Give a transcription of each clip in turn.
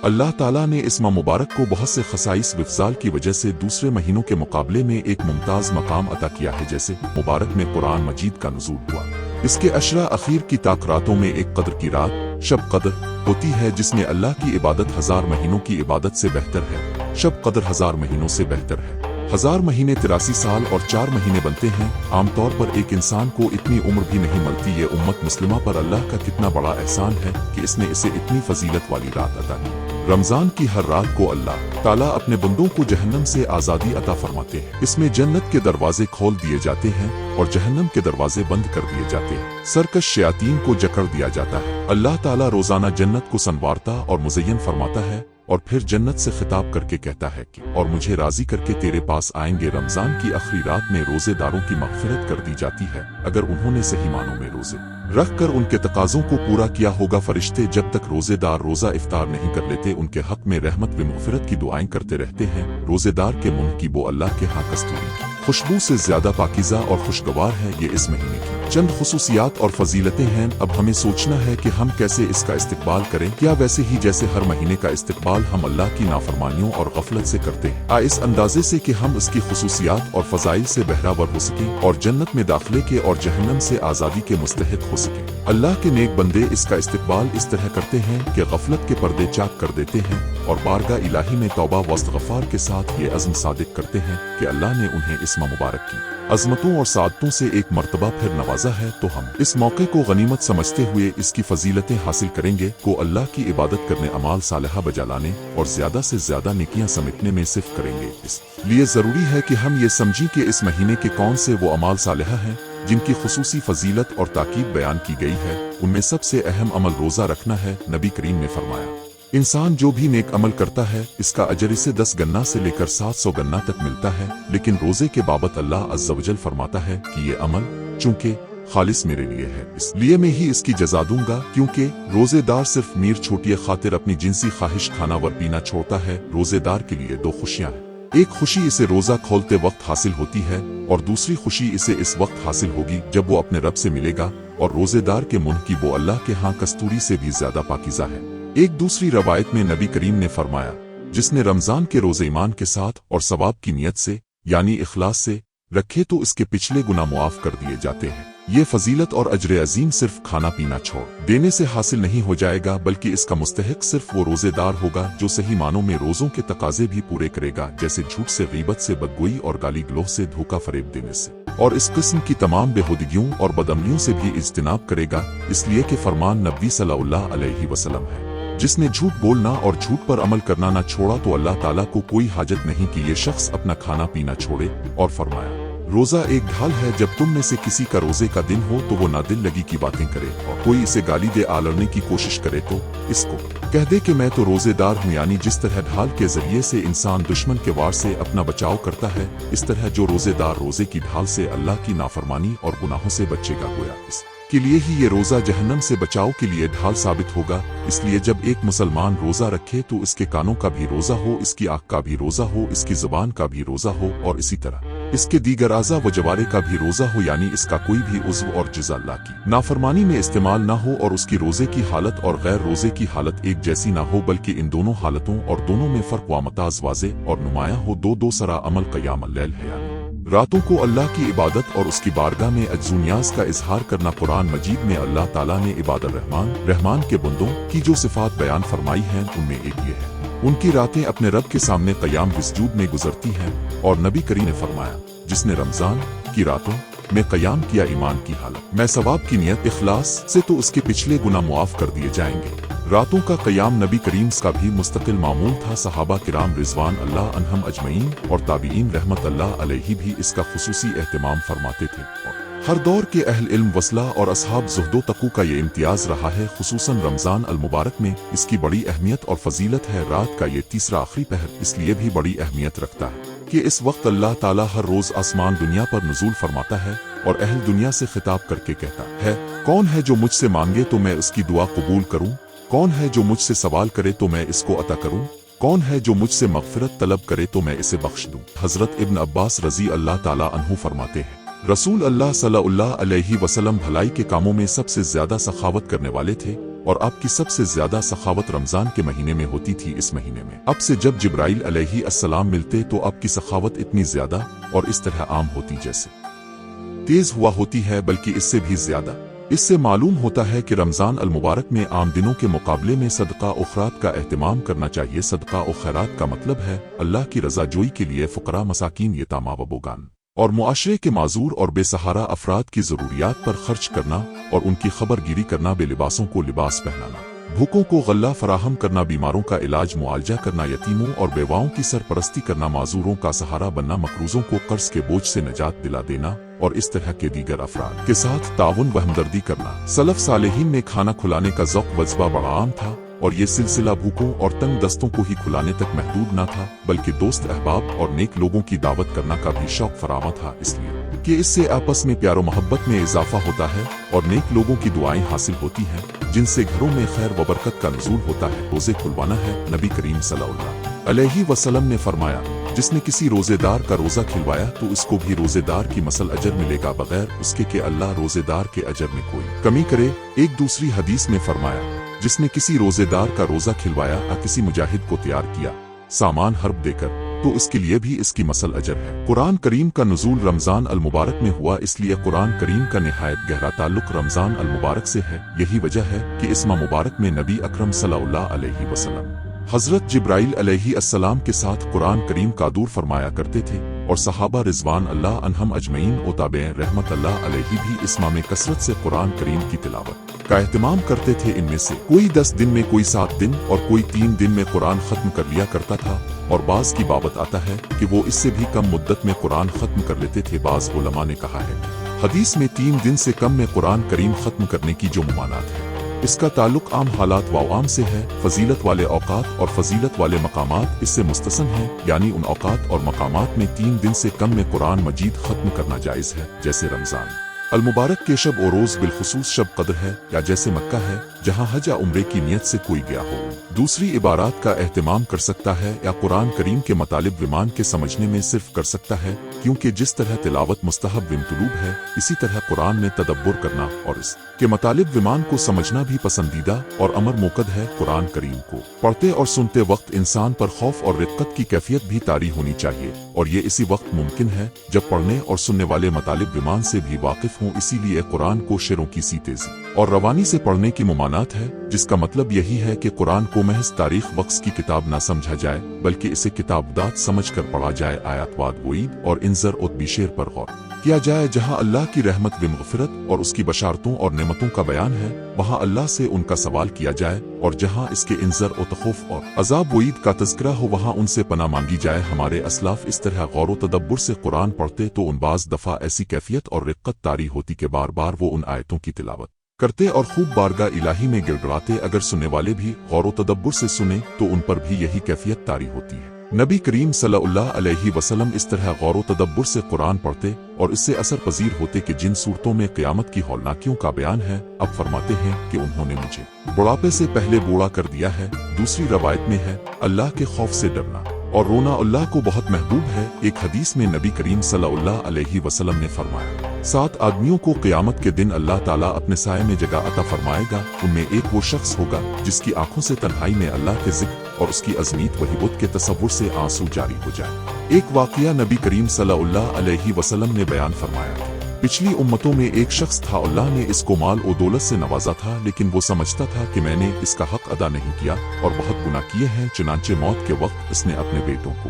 اللہ تعالیٰ نے اس ماہ مبارک کو بہت سے خصائص و افضال کی وجہ سے دوسرے مہینوں کے مقابلے میں ایک ممتاز مقام عطا کیا ہے، جیسے مبارک میں قرآن مجید کا نزول ہوا۔ اس کے عشرہ اخیر کی راتوں میں ایک قدر کی رات شب قدر ہوتی ہے، جس میں اللہ کی عبادت 1000 مہینوں کی عبادت سے بہتر ہے۔ شب قدر 1000 مہینوں سے بہتر ہے۔ 1000 مہینے 83 سال اور 4 مہینے بنتے ہیں۔ عام طور پر ایک انسان کو اتنی عمر بھی نہیں ملتی۔ یہ امت مسلمہ پر اللہ کا کتنا بڑا احسان ہے کہ اس نے اسے اتنی فضیلت والی رات عطا کی۔ رمضان کی ہر رات کو اللہ تعالیٰ اپنے بندوں کو جہنم سے آزادی عطا فرماتے ہیں۔ اس میں جنت کے دروازے کھول دیے جاتے ہیں اور جہنم کے دروازے بند کر دیے جاتے ہیں۔ سرکش شیاطین کو جکڑ دیا جاتا ہے۔ اللہ تعالیٰ روزانہ جنت کو سنوارتا اور مزین فرماتا ہے، اور پھر جنت سے خطاب کر کے کہتا ہے کہ اور مجھے راضی کر کے تیرے پاس آئیں گے۔ رمضان کی آخری رات میں روزے داروں کی مغفرت کر دی جاتی ہے اگر انہوں نے صحیح معنوں میں روزے رکھ کر ان کے تقاضوں کو پورا کیا ہوگا۔ فرشتے جب تک روزے دار روزہ افطار نہیں کر لیتے ان کے حق میں رحمت و مغفرت کی دعائیں کرتے رہتے ہیں۔ روزے دار کے منہ کی بو اللہ کے ہاں کستوری کی خوشبو سے زیادہ پاکیزہ اور خوشگوار ہے۔ یہ اس مہینے کی چند خصوصیات اور فضیلتیں ہیں۔ اب ہمیں سوچنا ہے کہ ہم کیسے اس کا استقبال کریں، کیا ویسے ہی جیسے ہر مہینے کا استقبال ہم اللہ کی نافرمانیوں اور غفلت سے کرتے ہیں، اس اندازے سے کہ ہم اس کی خصوصیات اور فضائل سے بہرہ ہو سکیں اور جنت میں داخلے کے اور جہنم سے آزادی کے مستحق ہو سکیں۔ اللہ کے نیک بندے اس کا استقبال اس طرح کرتے ہیں کہ غفلت کے پردے چاک کر دیتے ہیں اور بارگاہ الہی میں توبہ و استغفار کے ساتھ یہ عزم صادق کرتے ہیں کہ اللہ نے انہیں اس ماہ مبارک کی عظمتوں اور سعادتوں سے ایک مرتبہ پھر نوازا ہے، تو ہم اس موقع کو غنیمت سمجھتے ہوئے اس کی فضیلتیں حاصل کریں گے کو اللہ کی عبادت کرنے، اعمال صالحہ بجا لانے اور زیادہ سے زیادہ نیکیاں سمیٹنے میں صرف کریں گے۔ اس لیے ضروری ہے کہ ہم یہ سمجھیں کہ اس مہینے کے کون سے وہ اعمال صالحہ ہیں جن کی خصوصی فضیلت اور تاکید بیان کی گئی ہے۔ ان میں سب سے اہم عمل روزہ رکھنا ہے۔ نبی کریم نے فرمایا، انسان جو بھی نیک عمل کرتا ہے اس کا اجر اسے 10 گنا سے لے کر 700 گنا تک ملتا ہے، لیکن روزے کے بابت اللہ عز و جل فرماتا ہے کہ یہ عمل چونکہ خالص میرے لیے ہے، اس لیے میں ہی اس کی جزا دوں گا، کیونکہ روزے دار صرف میر چھوٹی خاطر اپنی جنسی خواہش کھانا ور پینا چھوڑتا ہے۔ روزے دار کے لیے 2 خوشیاں ہیں، ایک خوشی اسے روزہ کھولتے وقت حاصل ہوتی ہے اور دوسری خوشی اسے اس وقت حاصل ہوگی جب وہ اپنے رب سے ملے گا، اور روزے دار کے منہ کی بو اللہ کے ہاں کستوری سے بھی زیادہ پاکیزہ ہے۔ ایک دوسری روایت میں نبی کریم نے فرمایا، جس نے رمضان کے روزے ایمان کے ساتھ اور ثواب کی نیت سے یعنی اخلاص سے رکھے تو اس کے پچھلے گناہ معاف کر دیے جاتے ہیں۔ یہ فضیلت اور اجر عظیم صرف کھانا پینا چھوڑ دینے سے حاصل نہیں ہو جائے گا، بلکہ اس کا مستحق صرف وہ روزے دار ہوگا جو صحیح معنوں میں روزوں کے تقاضے بھی پورے کرے گا، جیسے جھوٹ سے، غیبت سے، بدگوئی اور گالی گلوہ سے، دھوکہ فریب دینے سے، اور اس قسم کی تمام بےہودگیوں اور بدعملیوں سے بھی اجتناب کرے گا، اس لیے کہ فرمان نبی صلی اللہ علیہ وسلم ہے، جس نے جھوٹ بولنا اور جھوٹ پر عمل کرنا نہ چھوڑا تو اللہ تعالیٰ کو کوئی حاجت نہیں کہ یہ شخص اپنا کھانا پینا چھوڑے، اور فرمایا، روزہ ایک ڈھال ہے، جب تم میں سے کسی کا روزے کا دن ہو تو وہ نادل لگی کی باتیں کرے اور کوئی اسے گالی دے آلڑنے کی کوشش کرے تو اس کو کہہ دے کہ میں تو روزے دار ہوں، یعنی جس طرح ڈھال کے ذریعے سے انسان دشمن کے وار سے اپنا بچاؤ کرتا ہے، اس طرح جو روزے دار روزے کی ڈھال سے اللہ کی نافرمانی اور گناہوں سے بچے گا، گویا اس کے لیے ہی یہ روزہ جہنم سے بچاؤ کے لیے ڈھال ثابت ہوگا۔ اس لیے جب ایک مسلمان روزہ رکھے تو اس کے کانوں کا بھی روزہ ہو، اس کی آنکھ کا بھی روزہ ہو، اس کی زبان کا بھی روزہ ہو، اور اسی طرح اس کے دیگر اعضاء و جوارے کا بھی روزہ ہو، یعنی اس کا کوئی بھی عضو اور جزء اللہ کی نافرمانی میں استعمال نہ ہو، اور اس کی روزے کی حالت اور غیر روزے کی حالت ایک جیسی نہ ہو، بلکہ ان دونوں حالتوں اور دونوں میں فرق و امتیاز واضح اور نمایاں ہو۔ دو سرا عمل قیام اللیل ہے، یعنی راتوں کو اللہ کی عبادت اور اس کی بارگاہ میں عجز و نیاز کا اظہار کرنا۔ قرآن مجید میں اللہ تعالیٰ نے عباد الرحمن کے بندوں کی جو صفات بیان فرمائی ہیں ان میں ایک یہ ہے، ان کی راتیں اپنے رب کے سامنے قیام و سجود میں گزرتی ہیں، اور نبی کریم نے فرمایا، جس نے رمضان کی راتوں میں قیام کیا ایمان کی حالت میں ثواب کی نیت اخلاص سے تو اس کے پچھلے گناہ معاف کر دیے جائیں گے۔ راتوں کا قیام نبی کریم کا بھی مستقل معمول تھا۔ صحابہ کرام رضوان اللہ عنہم اجمعین اور تابعین رحمت اللہ علیہ بھی اس کا خصوصی اہتمام فرماتے تھے، اور ہر دور کے اہل علم وصلہ اور اصحاب زہد و تقوی کا یہ امتیاز رہا ہے، خصوصاً رمضان المبارک میں اس کی بڑی اہمیت اور فضیلت ہے۔ رات کا یہ تیسرا آخری پہر اس لیے بھی بڑی اہمیت رکھتا ہے کہ اس وقت اللہ تعالیٰ ہر روز آسمان دنیا پر نزول فرماتا ہے اور اہل دنیا سے خطاب کر کے کہتا ہے، کون ہے جو مجھ سے مانگے تو میں اس کی دعا قبول کروں، کون ہے جو مجھ سے سوال کرے تو میں اس کو عطا کروں۔ कौन है जो मुझसे मग़फ़िरत तलब करे तो मैं इसे बख्श दूं। हज़रत इब्न अब्बास रज़ी अल्लाह ताला अन्हु फरमाते हैं, रसूल अल्लाह सल्लल्लाहु अलैहि वसल्लम भलाई के कामों में सबसे ज्यादा सखावत करने वाले थे और आपकी सबसे ज्यादा सखावत रमजान के महीने में होती थी। इस महीने में अब से जब जिब्राइल अलैहि अस्सलाम मिलते तो आपकी सखावत इतनी ज्यादा और इस तरह आम होती जैसे तेज हुआ होती है, बल्कि इससे भी ज्यादा। इससे मालूम होता है कि रमजान अल मुबारक में आम दिनों के मुकाबले में सदका और खैरात का एहतमाम करना चाहिए। सदका और खैरात का मतलब है अल्लाह की रज़ाजोई के लिए फ़ुक़रा, मसाकीन, यतामा व बोगान और मुआशरे के माजूर और बेसहारा अफराद की ज़रूरियात पर खर्च करना और उनकी खबरगिरी करना, बेलिबासों को लिबास पहनाना, भूखों को गल्ला फराहम करना, बीमारों का इलाज मुआलजा करना, यतीमों और बेवाओं की सरपरस्ती करना, माजूरों का सहारा बनना, मकरूजों को कर्ज के बोझ से निजात दिला देना और इस तरह के दीगर अफराद के साथ ताउन व हमदर्दी करना। सलफ सालेहीन में खाना खुलाने का ज़ौक़ वज़्बा बड़ा आम था और ये सिलसिला भूखों और तंग दस्तों को ही खुलाने तक महदूद न था, बल्कि दोस्त, अहबाब और नेक लोगों की दावत करना का भी शौक़ फरावा था, इसलिए कि इससे आपस में प्यार मोहब्बत में इजाफा होता है और नेक लोगों की दुआएं हासिल होती हैं, जिनसे घरों में खैर व बरकत का नुज़ूल होता है। रोज़े खुलवाना है। नबी करीम सल्लल्लाहु अलैहि वसल्लम ने फरमाया, जिसने किसी रोजेदार का रोजा खिलवाया तो उसको भी रोजेदार की मसल अजर मिलेगा, बगैर उसके कि अल्लाह रोजेदार के अजर में कोई कमी करे। एक दूसरी हदीस में फरमाया, जिसने किसी रोजेदार का रोजा खिलवाया या किसी मुजाहिद को तैयार किया सामान हर्ब देकर तो उसके लिए भी इसकी मसल अजर है। कुरान करीम का नुज़ूल रमजान अल मुबारक में हुआ, इसलिए कुरान करीम का निहायत गहरा ताल्लुक रमजान अल मुबारक से है। यही वजह है कि इस माह मुबारक में नबी अकरम सल्लल्लाहु अलैहि वसल्लम हज़रत जिब्राइल अलैहि अस्सलाम के साथ कुरान करीम का दूर फरमाया करते थे और सहाबा रिज़वान अल्लाह अन्हम अजमईन और ताबईन रहमत अल्लाह अलैहि भी इस माह में कसरत से कुरान करीम की तिलावत का एहतमाम करते थे। इनमें से कोई 10 दिन में, कोई 7 दिन और कोई 3 दिन में कुरान खत्म कर लिया करता था और बाज़ की बाबत आता है कि वो इससे भी कम मुद्दत में कुरान खत्म कर लेते थे। बाज़ उलमा ने कहा है हदीस में 3 दिन से कम में कुरान करीम खत्म करने की जो मुमानात है, इसका ताल्लुक आम हालात व आम से है। फजीलत वाले औकात और फजीलत वाले मकामात इससे मुस्तसन हैं, यानी उन औकात और मकामात में 3 दिन से कम में कुरान मजीद खत्म करना जायज़ है, जैसे रमजान अल मुबारक के शब और रोज़ बिलखुसूस शब कद्र है, या जैसे मक्का है जहाँ हज या उम्रे की नियत से कोई गया हो दूसरी इबारात का एहतमाम कर सकता है, या कुरान करीम के मतालिब विमान के समझने में सिर्फ कर सकता है, क्योंकि जिस तरह तिलावत मुस्तहब विमतलूब है, इसी तरह कुरान में तदब्बुर करना और इस के मतालिब विमान को समझना भी पसंदीदा और अमर मोकद है। कुरान करीम को पढ़ते और सुनते वक्त इंसान पर खौफ और रिक्कत की कैफियत भी तारी होनी चाहिए, और ये इसी वक्त मुमकिन है जब पढ़ने और सुनने वाले मतालिब विमान से भी वाकिफ हों। इसीलिए कुरान को शेरों की सी तेजी और रवानी से पढ़ने की मुमानात है, जिसका मतलब यही है कि कुरान को महज तारीख वक्स की किताब ना समझा जाए, बल्कि इसे किताबदात समझकर पढ़ा जाए। आयातवाद वईद और इंजर और बिशेर पर गौर किया जाए। जहाँ अल्लाह की रहमत व मग़फ़िरत और उसकी बशारतों और नेमतों का बयान है, वहाँ अल्लाह से उनका सवाल किया जाए, और जहाँ इसके इंजर और तख़ौफ़ और अज़ाब वईद का तज़किरा हो, वहाँ उनसे पनाह मांगी जाए। हमारे असलाफ इस तरह गौर व तदब्बुर से कुरान पढ़ते तो उन बाज़ दफ़ा ऐसी कैफियत और रिक्कत तारी होती कि बार बार वो उन आयतों की तिलावत करते और खूब बारगाह इलाही में गिड़गिड़ाते। अगर सुनने वाले भी गौर व तदब्बुर से सुने तो उन पर भी यही कैफियत तारी होती है। नबी करीम सल्लल्लाहु अलैहि वसल्लम इस तरह गौर व तदब्बुर से कुरान पढ़ते और इससे असर पजीर होते कि जिन सूरतों में क़यामत की हौलनाकियों का बयान है, अब फरमाते हैं कि उन्होंने मुझे बुढ़ापे से पहले बूढ़ा कर दिया है। दूसरी रवायत में है अल्लाह के खौफ से डरना और रोना अल्लाह को बहुत महबूब है। एक हदीस में नबी करीम सल्लल्लाहु अलैहि वसल्लम ने फरमाया, 7 आदमियों को क़यामत के दिन अल्लाह ताला अपने साये में जगह अता फरमाएगा। उनमें एक वो शख्स होगा जिसकी आंखों से तन्हाई में अल्लाह के जिक्र और उसकी अज़मीत व हिब्बत के तसव्वुर से आंसू जारी हो जाए। एक वाक़या नबी करीम सल्लल्लाहु अलैहि वसल्लम ने बयान फरमाया, पिछली उम्मतों में एक शख्स था, अल्लाह ने इसको माल और दौलत से नवाजा था, लेकिन वो समझता था कि मैंने इसका हक अदा नहीं किया और बहुत गुनाह किए हैं। चुनांचे मौत के वक्त इसने अपने बेटों को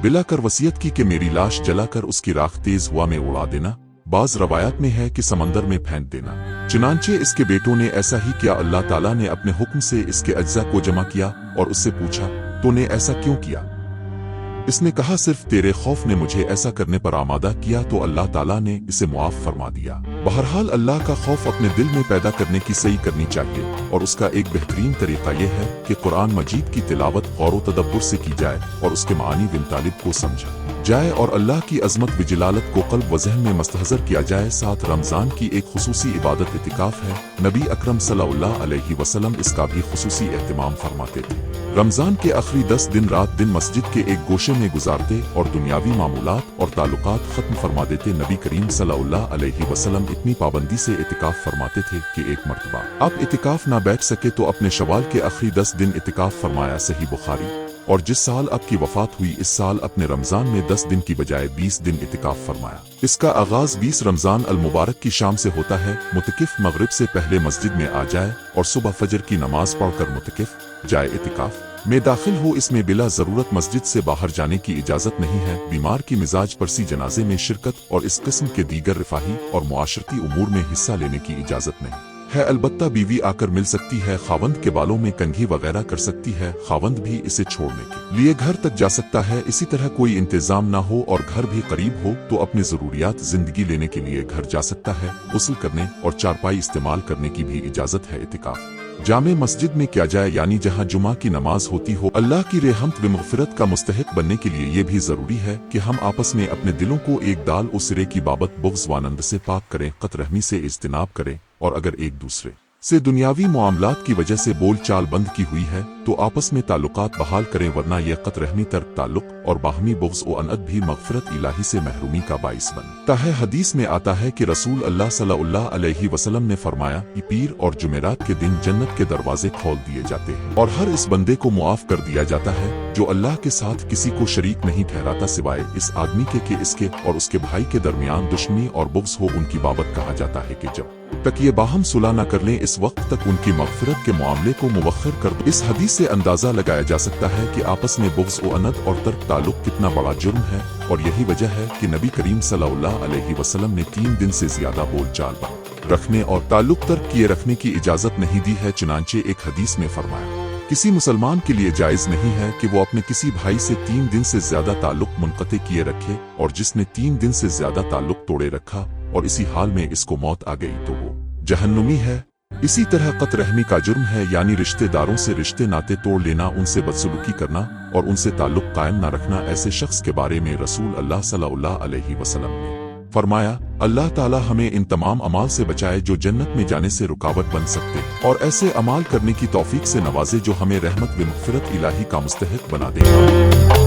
बिलाकर वसीयत की कि मेरी लाश जलाकर उसकी राख तेज हुआ में उड़ा देना। बाज रवायात में है कि समंदर में फेंक देना। चुनांचे इसके बेटों ने ऐसा ही किया। अल्लाह ताला ने अपने हुक्म से इसके अज्जा को जमा किया और उससे पूछा, तूने ऐसा क्यों किया? इसने कहा, सिर्फ तेरे खौफ ने मुझे ऐसा करने पर आमादा किया, तो अल्लाह ताला ने इसे मुआफ फरमा दिया। बहरहाल अल्लाह का खौफ अपने दिल में पैदा करने की सही करनी चाहिए, और उसका एक बेहतरीन तरीका यह है कि कुरान मजीद की तिलावत गौर व तदब्बुर से की जाए और उसके मानी बिन तालिब को समझा जाए और अल्लाह की अजमत व जलालत को कल्ब व ज़हन में मस्तहज़र किया जाए। साथ रमज़ान की एक खुसूसी इबादत इतिकाफ़ है। नबी अकरम सल्लल्लाहु अलैहि वसल्लम इसका भी खुसूसी एहतमाम फरमाते थे। रमज़ान के आखिरी 10 दिन रात दिन मस्जिद के एक गोशे में गुजारते और दुनियावी मामूलात और ताल्लुकात ख़त्म फरमा देते। नबी करीम सल्लल्लाहु अलैहि वसल्लम इतनी पाबंदी से इतिकाफ़ फरमाते थे कि एक मर्तबा आप इतिकाफ़ ना बैठ सके तो अपने शवाल के आखिरी 10 दिन इतिकाफ़ फरमाया। सही बुखारी। और जिस साल आपकी वफात हुई इस साल अपने रमज़ान में 10 दिन की बजाय 20 दिन इतिकाफ़ फरमाया। इसका आगाज़ 20 रमज़ान अल मुबारक की शाम से होता है। मुतकिफ़ मगरिब से पहले मस्जिद में आ जाए और सुबह फजर की नमाज पढ़कर मुतकिफ़ जाए इतिकाफ़ में दाखिल हो। इसमें बिला ज़रूरत मस्जिद से बाहर जाने की इजाज़त नहीं है। बीमार की मिजाज परसी जनाजे में शिरकत और इस किस्म के दीगर रिफाही और मुआशरती उमूर में हिस्सा लेने की इजाज़त नहीं है। अलबत्ता बीवी आकर मिल सकती है, खावंद के बालों में कंघी वगैरह कर सकती है, खावंद भी इसे छोड़ने के लिए घर तक जा सकता है। इसी तरह कोई इंतजाम ना हो और घर भी करीब हो तो अपनी ज़रूरियात जिंदगी लेने के लिए घर जा सकता है। गुस्ल करने और चारपाई इस्तेमाल करने की भी इजाज़त है। इतिकाफ़ जामे मस्जिद में क्या जाए यानी जहाँ जुमा की नमाज होती हो। अल्लाह की रहमत व मग़फ़िरत का मुस्तहिक़ बनने के लिए ये भी ज़रूरी है कि हम आपस में अपने दिलों को एक दाल व सिरे की बाबत बुग़्ज़ व आनंद से पाक करें, क़तरहमी से इज्तिनाब करें और अगर एक दूसरे से दुनियावी मामलात की वजह से बोल चाल बंद की हुई है तो आपस में ताल्लुकात बहाल करें, वरना यह क़तरहमी तर्क ताल्लुक और बाहमी बुग़्ज़ व अनअत भी मग़फ़िरत इलाही से महरूमी का बाइस बनता है। हदीस में आता है कि रसूल अल्लाह सल्लल्लाहु अलैहि वसल्लम ने फरमाया कि पीर और जुमेरात के दिन जन्नत के दरवाजे खोल दिए जाते हैं और हर इस बंदे को मुआफ़ कर दिया जाता है जो अल्लाह के साथ किसी को शरीक नहीं ठहराता सिवाय इस आदमी के कि इसके और उसके भाई के दरमियान दुश्मनी और बुग़्ज़ हो। उनकी बाबत कहा जाता है कि जब तक ये बाहम सुलह न कर लें इस वक्त तक उनकी मग़फ़िरत के मामले को मुवख्खर कर दो। इस हदीस से अंदाज़ा लगाया जा सकता है कि आपस में बुग़्ज़ व अनत और तर्क ताल्लुक कितना बड़ा जुर्म है और यही वजह है कि नबी करीम सल्लल्लाहु अलैहि वसल्लम ने 3 दिन से ज्यादा बोलचाल रखने और ताल्लुक तर्क किए रखने की इजाज़त नहीं दी है। चुनांचे एक हदीस में फरमाया किसी मुसलमान के लिए जायज़ नहीं है कि वो अपने किसी भाई से 3 दिन से ज्यादा ताल्लुक मुनक़ते किए रखे और जिसने 3 दिन से ज्यादा ताल्लुक तोड़े रखा और इसी हाल में इसको मौत आ गई तो वो जहन्नुमी है। इसी तरह क़तरहमी का जुर्म है यानी रिश्तेदारों से रिश्ते नाते तोड़ लेना, उनसे बदसलूकी करना और उनसे ताल्लुक कायम न रखना। ऐसे शख्स के बारे में रसूल अल्लाह सल्लल्लाहु अलैहि वसल्लम ने फरमाया अल्लाह ताला हमें इन तमाम अमाल से बचाए जो जन्नत में जाने से रुकावट बन सकते और ऐसे अमाल करने की तौफीक से नवाजे जो हमें रहमत व मग़फ़िरत इलाही का मुस्तहिक़ बना देगा।